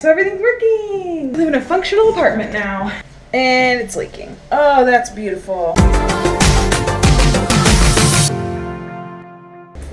So everything's working. I live in a functional apartment now. And it's leaking. Oh, that's beautiful.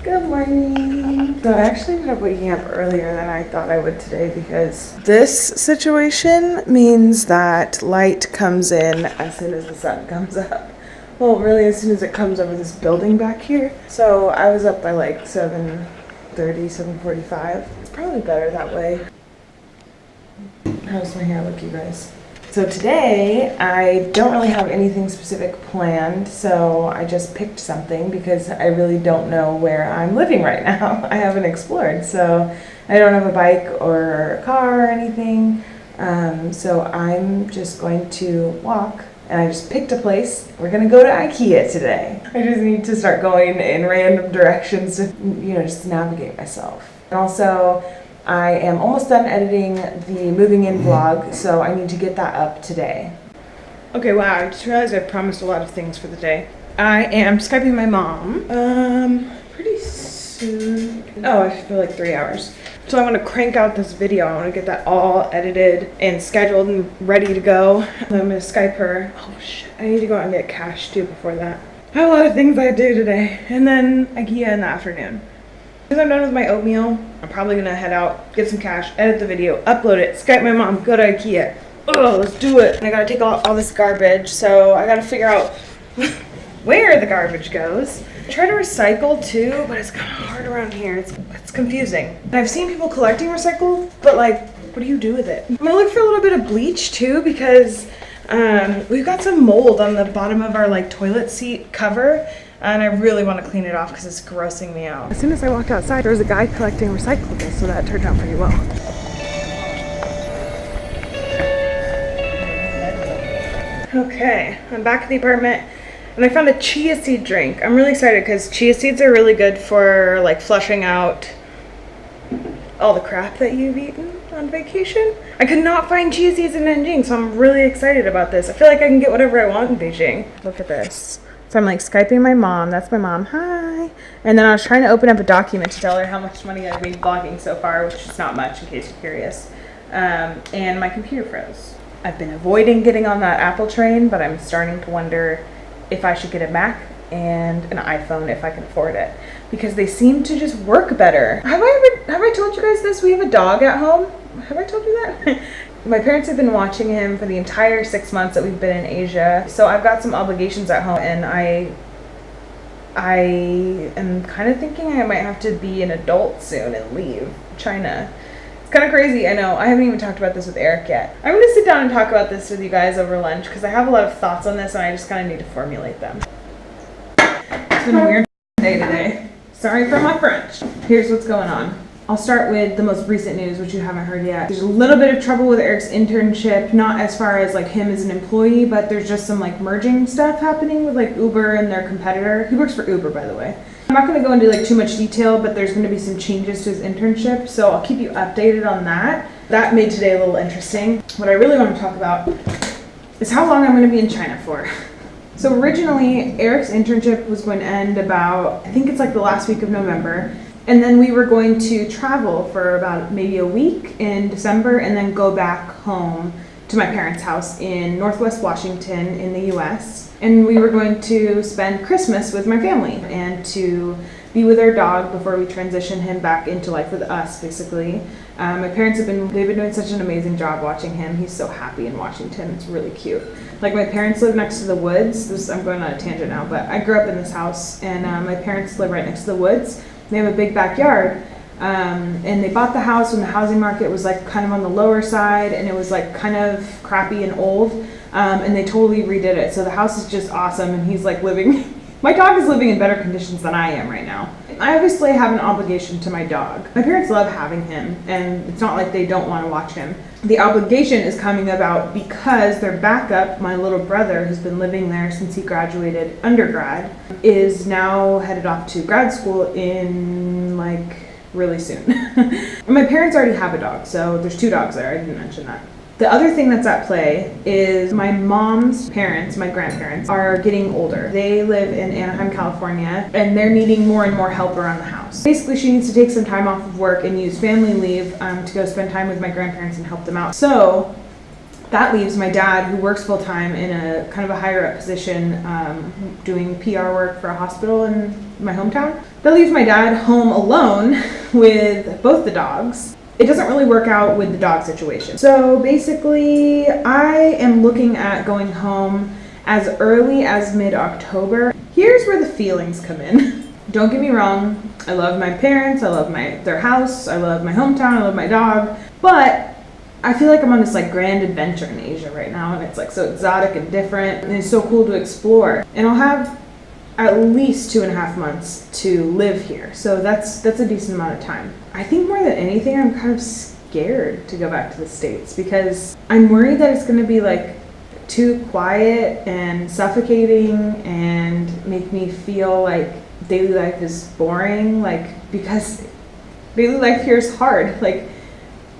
Good morning. So I actually ended up waking up earlier than I thought I would today because this situation means that light comes in as soon as the sun comes up. Well, really as soon as it comes over this building back here. So I was up by like 7:30, 7:45. It's probably better that way. How's my hair look, you guys? So today, I don't really have anything specific planned, so I just picked something because I really don't know where I'm living right now. I haven't explored, so I don't have a bike or a car or anything. So I'm just going to walk, and I just picked a place. We're gonna go to IKEA today. I just need to start going in random directions to, just navigate myself. And also, I am almost done editing the moving in vlog, so I need to get that up today. Okay, wow, I just realized I promised a lot of things for the day. I am Skyping my mom, pretty soon. Oh, I feel like 3 hours. So I want to crank out this video. I want to get that all edited and scheduled and ready to go. And I'm going to Skype her. Oh shit, I need to go out and get cash too before that. I have a lot of things I do today. And then IKEA in the afternoon. Because I'm done with my oatmeal, I'm probably gonna head out, get some cash, edit the video, upload it, Skype my mom, go to IKEA. Oh, let's do it. And I gotta take all this garbage, so I gotta figure out where the garbage goes. I try to recycle too, but it's kind of hard around here. It's confusing. And I've seen people collecting recycle, but like, what do you do with it? I'm gonna look for a little bit of bleach too, because we've got some mold on the bottom of our like toilet seat cover. And I really want to clean it off because it's grossing me out. As soon as I walked outside, there was a guy collecting recyclables, so that turned out pretty well. Okay, I'm back at the apartment, and I found a chia seed drink. I'm really excited because chia seeds are really good for like flushing out all the crap that you've eaten on vacation. I could not find chia seeds in Beijing, so I'm really excited about this. I feel like I can get whatever I want in Beijing. Look at this. So I'm like Skyping my mom. That's my mom. Hi. And then I was trying to open up a document to tell her how much money I've made vlogging so far, which is not much in case you're curious. And my computer froze. I've been avoiding getting on that Apple train, but I'm starting to wonder if I should get a Mac and an iPhone if I can afford it, because they seem to just work better. Have I told you guys this? We have a dog at home. Have I told you that? My parents have been watching him for the entire 6 months that we've been in Asia. So I've got some obligations at home, and I am kind of thinking I might have to be an adult soon and leave China. It's kind of crazy, I know. I haven't even talked about this with Eric yet. I'm going to sit down and talk about this with you guys over lunch because I have a lot of thoughts on this and I just kind of need to formulate them. It's been a weird day today. Sorry for my French. Here's what's going on. I'll start with the most recent news, which you haven't heard yet. There's a little bit of trouble with Eric's internship, not as far as like him as an employee, but there's just some like merging stuff happening with like Uber and their competitor. He works for Uber, by the way. I'm not going to go into like too much detail, but there's going to be some changes to his internship, so I'll keep you updated on that. That made today a little interesting. What I really want to talk about is how long I'm going to be in China for. So originally, Eric's internship was going to end about, I think it's like the last week of November. And then we were going to travel for about maybe a week in December and then go back home to my parents' house in Northwest Washington in the US. And we were going to spend Christmas with my family and to be with our dog before we transition him back into life with us, basically. My parents they've been doing such an amazing job watching him. He's so happy in Washington. It's really cute. Like my parents live next to the woods. I'm going on a tangent now, but I grew up in this house and my parents live right next to the woods. They have a big backyard, and they bought the house when the housing market was like kind of on the lower side, and it was like kind of crappy and old, and they totally redid it. So the house is just awesome, and he's like living, my dog is living in better conditions than I am right now. I obviously have an obligation to my dog. My parents love having him, and it's not like they don't want to watch him. The obligation is coming about because their backup, my little brother, who's been living there since he graduated undergrad, is now headed off to grad school in like really soon. And my parents already have a dog, so there's 2 dogs there. I didn't mention that. The other thing that's at play is my mom's parents, my grandparents, are getting older. They live in Anaheim, California, and they're needing more and more help around the house. Basically, she needs to take some time off of work and use family leave to go spend time with my grandparents and help them out. So that leaves my dad, who works full-time in a kind of a higher up position, doing PR work for a hospital in my hometown. That leaves my dad home alone with both the dogs. It doesn't really work out with the dog situation. So basically, I am looking at going home as early as mid-October. Here's where the feelings come in. Don't get me wrong, I love my parents, I love their house, I love my hometown, I love my dog, but I feel like I'm on this like grand adventure in Asia right now, and it's like so exotic and different, and it's so cool to explore. And I'll have at least 2.5 months to live here, so that's a decent amount of time. I think more than anything, I'm kind of scared to go back to the States because I'm worried that it's going to be like too quiet and suffocating and make me feel like daily life is boring, like because daily life here is hard. Like,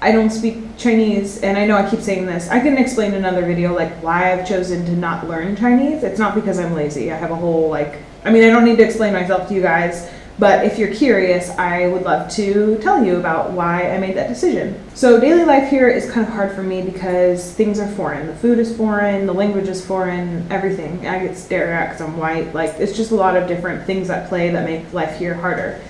I don't speak Chinese, and I know I keep saying this. I can explain in another video like why I've chosen to not learn Chinese. It's not because I'm lazy. I have a whole I don't need to explain myself to you guys, but if you're curious, I would love to tell you about why I made that decision. So daily life here is kind of hard for me because things are foreign. The food is foreign, the language is foreign, everything. I get stared at because I'm white. Like, it's just a lot of different things at play that make life here harder.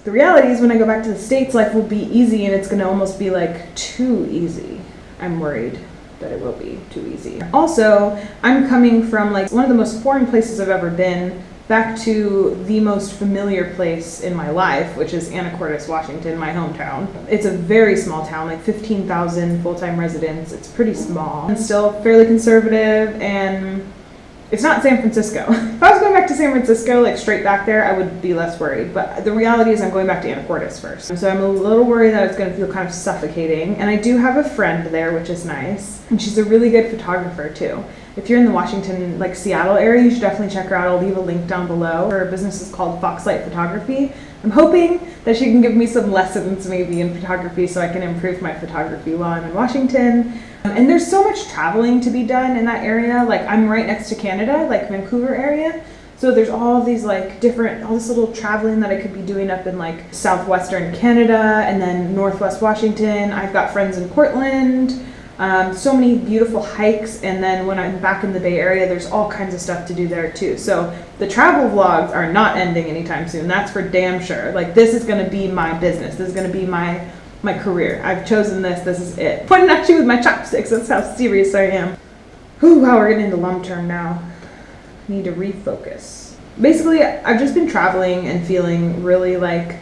The reality is when I go back to the States, life will be easy, and it's going to almost be like too easy. I'm worried that it will be too easy. Also, I'm coming from like one of the most foreign places I've ever been back to the most familiar place in my life, which is Anacortes, Washington, my hometown. It's a very small town, like 15,000 full-time residents. It's pretty small and still fairly conservative, and it's not San Francisco. If I was going back to San Francisco, like straight back there, I would be less worried. But the reality is I'm going back to Anacortes first. So I'm a little worried that it's going to feel kind of suffocating. And I do have a friend there, which is nice. And she's a really good photographer too. If you're in the Washington, like Seattle area, you should definitely check her out. I'll leave a link down below. Her business is called Foxlight Photography. I'm hoping that she can give me some lessons maybe in photography so I can improve my photography while I'm in Washington. And there's so much traveling to be done in that area. Like, I'm right next to Canada, like Vancouver area. So there's all these like all this little traveling that I could be doing up in like southwestern Canada and then northwest Washington. I've got friends in Portland. So many beautiful hikes, and then when I'm back in the Bay Area, there's all kinds of stuff to do there too. So the travel vlogs are not ending anytime soon. That's for damn sure. Like, this is going to be my business. This is going to be my career. I've chosen this. This is it. Pointing at you with my chopsticks. That's how serious I am. Whew, wow, we're getting into long term now. Need to refocus. Basically, I've just been traveling and feeling really like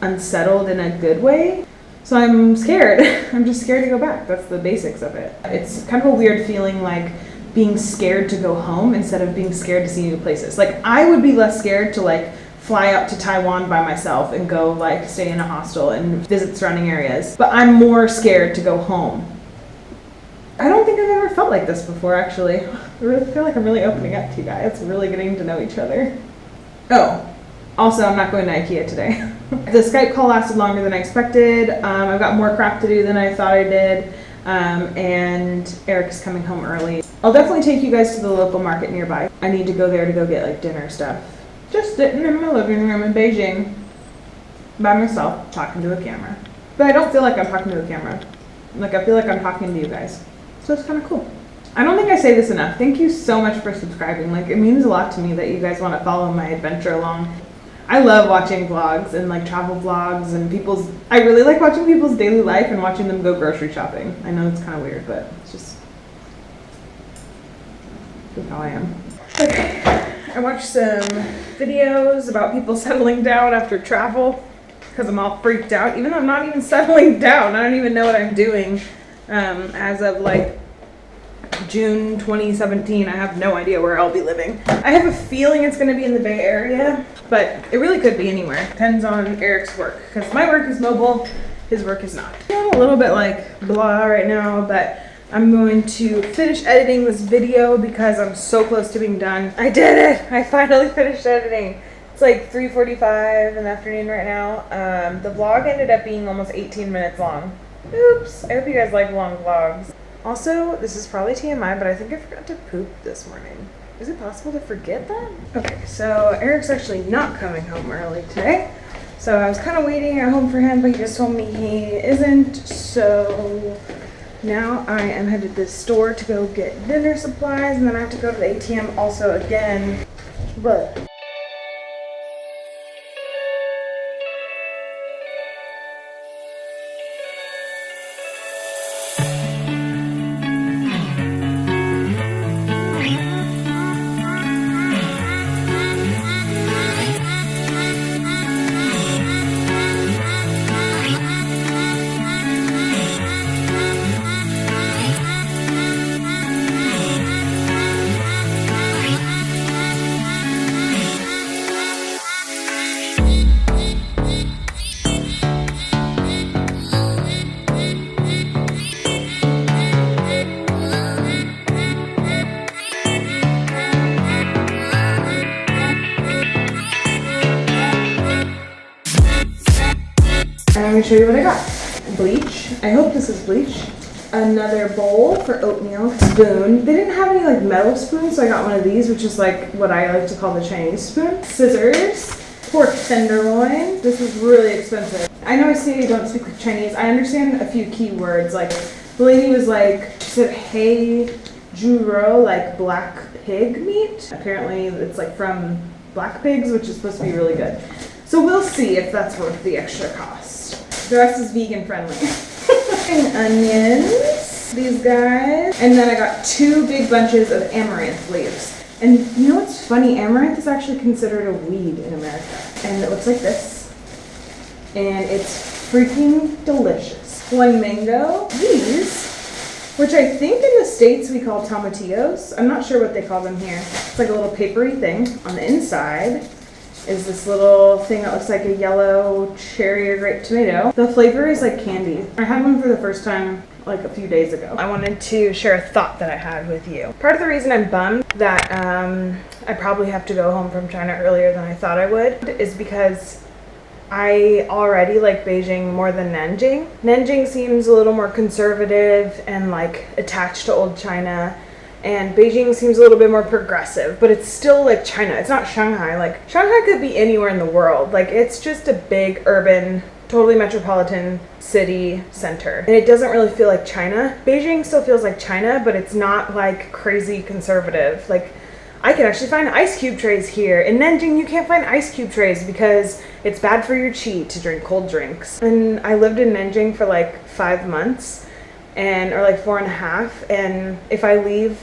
unsettled in a good way. So I'm scared. I'm just scared to go back. That's the basics of it. It's kind of a weird feeling, like being scared to go home instead of being scared to see new places. Like, I would be less scared to like fly up to Taiwan by myself and go like stay in a hostel and visit surrounding areas. But I'm more scared to go home. I don't think I've ever felt like this before, actually. I really feel like I'm really opening up to you guys, really getting to know each other. Oh, also, I'm not going to IKEA today. The Skype call lasted longer than I expected. I've got more crap to do than I thought I did. And Eric's coming home early. I'll definitely take you guys to the local market nearby. I need to go there to go get like dinner stuff. Just sitting in my living room in Beijing by myself, talking to a camera. But I don't feel like I'm talking to a camera. Like, I feel like I'm talking to you guys. So it's kind of cool. I don't think I say this enough. Thank you so much for subscribing. Like, it means a lot to me that you guys want to follow my adventure along. I love watching vlogs and like travel vlogs and I really like watching people's daily life and watching them go grocery shopping. I know it's kind of weird, but it's just how I am. Okay, I watched some videos about people settling down after travel because I'm all freaked out, even though I'm not even settling down. I don't even know what I'm doing. As of like June 2017, I have no idea where I'll be living. I have a feeling it's going to be in the Bay Area, but it really could be anywhere. Depends on Eric's work, because my work is mobile, his work is not. I'm a little bit like blah right now, but I'm going to finish editing this video because I'm so close to being done. I did it! I finally finished editing. It's like 3:45 in the afternoon right now. The vlog ended up being almost 18 minutes long. Oops. I hope you guys like long vlogs. Also, this is probably TMI, but I think I forgot to poop this morning. Is it possible to forget that? Okay, so Eric's actually not coming home early today. So I was kind of waiting at home for him, but he just told me he isn't. So now I am headed to the store to go get dinner supplies, and then I have to go to the ATM also again. But let me show you what I got. Bleach. I hope this is bleach. Another bowl for oatmeal. Spoon. They didn't have any like metal spoons, so I got one of these, which is like what I like to call the Chinese spoon. Scissors. Pork tenderloin. This is really expensive. I know I say you don't speak Chinese. I understand a few key words. Like the lady was like, she said, "Hey, juro," like black pig meat. Apparently it's like from black pigs, which is supposed to be really good. So we'll see if that's worth the extra cost. The rest is vegan friendly. And onions, these guys. And then I got 2 big bunches of amaranth leaves. And you know what's funny? Amaranth is actually considered a weed in America. And it looks like this. And it's freaking delicious. 1 mango. These, which I think in the States we call tomatillos. I'm not sure what they call them here. It's like a little papery thing. On the inside is this little thing that looks like a yellow cherry or grape tomato. The flavor is like candy. I had one for the first time like a few days ago. I wanted to share a thought that I had with you. Part of the reason I'm bummed that I probably have to go home from China earlier than I thought I would is because I already like Beijing more than Nanjing. Nanjing seems a little more conservative and like attached to old China. And Beijing seems a little bit more progressive, but it's still like China. It's not Shanghai. Like Shanghai could be anywhere in the world. Like it's just a big urban, totally metropolitan city center. And it doesn't really feel like China. Beijing still feels like China, but it's not like crazy conservative. Like I can actually find ice cube trays here. In Nanjing, you can't find ice cube trays because it's bad for your qi to drink cold drinks. And I lived in Nanjing for like 5 months. Or like 4.5, and if I leave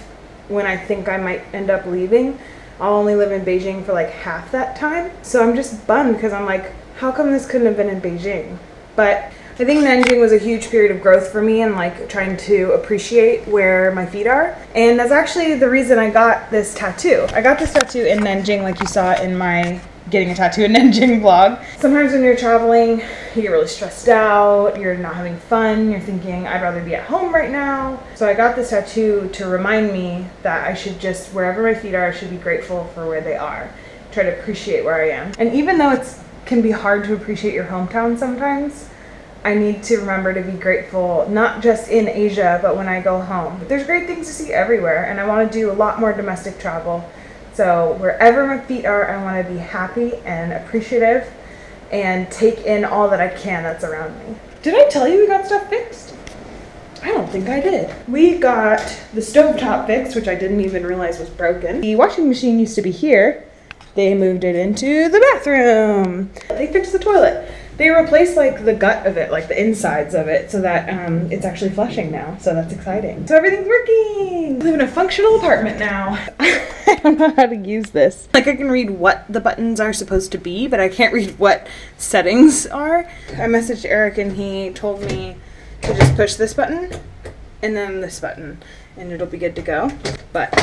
when I think I might end up leaving, I'll only live in Beijing for like half that time. So I'm just bummed because I'm like, how come this couldn't have been in Beijing? But I think Nanjing was a huge period of growth for me and like trying to appreciate where my feet are. And that's actually the reason I got this tattoo. I got this tattoo in Nanjing, like you saw in my getting a tattoo in Nanjing vlog. Sometimes when you're traveling, you get really stressed out, you're not having fun, you're thinking, I'd rather be at home right now. So I got this tattoo to remind me that I should just, wherever my feet are, I should be grateful for where they are. Try to appreciate where I am. And even though it can be hard to appreciate your hometown sometimes, I need to remember to be grateful, not just in Asia, but when I go home. There's great things to see everywhere, and I want to do a lot more domestic travel. So wherever my feet are, I want to be happy and appreciative and take in all that I can that's around me. Did I tell you we got stuff fixed? I don't think I did. We got the stovetop fixed, which I didn't even realize was broken. The washing machine used to be here. They moved it into the bathroom. They fixed the toilet. They replaced like the gut of it, like the insides of it, so that it's actually flushing now. So that's exciting. So everything's working. I live in a functional apartment now. I don't know how to use this. Like I can read what the buttons are supposed to be, but I can't read what settings are. I messaged Eric and he told me to just push this button and then this button and it'll be good to go. But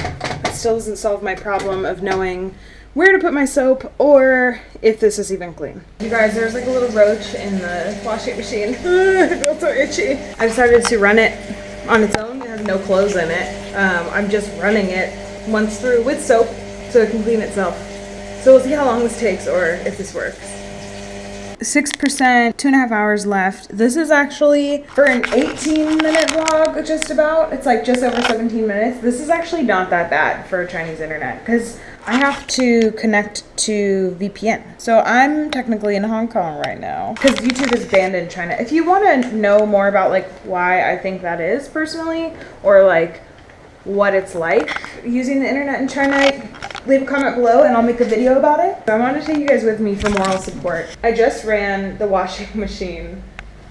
it still doesn't solve my problem of knowing where to put my soap or if this is even clean. You guys, there's like a little roach in the washing machine. It feels so itchy. I decided to run it on its own. It has no clothes in it. I'm just running it once through with soap so it can clean itself. So we'll see how long this takes or if this works. 6%, 2.5 hours left. This is actually for an 18-minute vlog, just about. It's like just over 17 minutes. This is actually not that bad for Chinese internet because I have to connect to VPN. So I'm technically in Hong Kong right now because YouTube is banned in China. If you want to know more about like why I think that is personally, or like what it's like using the internet in China, leave a comment below and I'll make a video about it. So I wanted to take you guys with me for moral support. I just ran the washing machine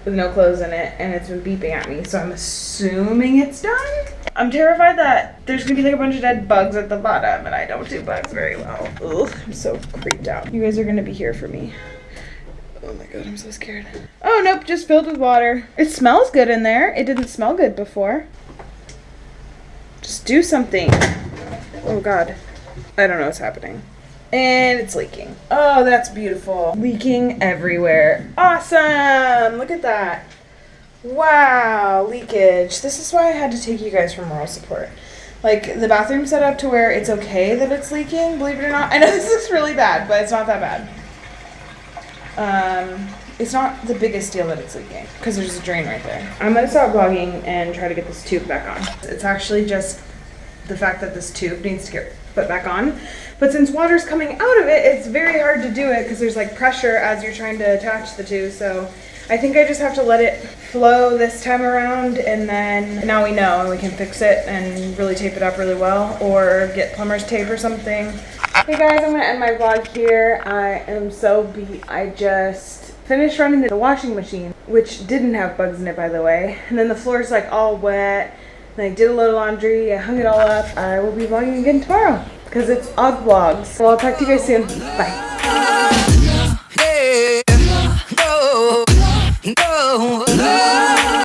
with no clothes in it and it's been beeping at me, so I'm assuming it's done. I'm terrified that there's gonna be like a bunch of dead bugs at the bottom and I don't do bugs very well. Ugh, I'm so creeped out. You guys are gonna be here for me. Oh my god, I'm so scared. Oh nope, just filled with water. It smells good in there. It didn't smell good before. Just do something. Oh god. I don't know what's happening. And it's leaking. Oh, that's beautiful. Leaking everywhere. Awesome! Look at that. Wow, leakage. This is why I had to take you guys for moral support. Like, the bathroom's set up to where it's okay that it's leaking, believe it or not. I know this looks really bad, but it's not that bad. It's not the biggest deal that it's leaking, because there's a drain right there. I'm gonna stop vlogging and try to get this tube back on. It's actually just the fact that this tube needs to get put back on. But since water's coming out of it, it's very hard to do it because there's like pressure as you're trying to attach the two. So I think I just have to let it flow this time around, and then now we know and we can fix it and really tape it up really well, or get plumber's tape or something. Hey guys, I'm gonna end my vlog here. I am so beat. I just finished running the washing machine, which didn't have bugs in it, by the way. And then the floor's like all wet. And I did a little laundry. I hung it all up. I will be vlogging again tomorrow because it's Og Vlogs. So I'll talk to you guys soon. Bye.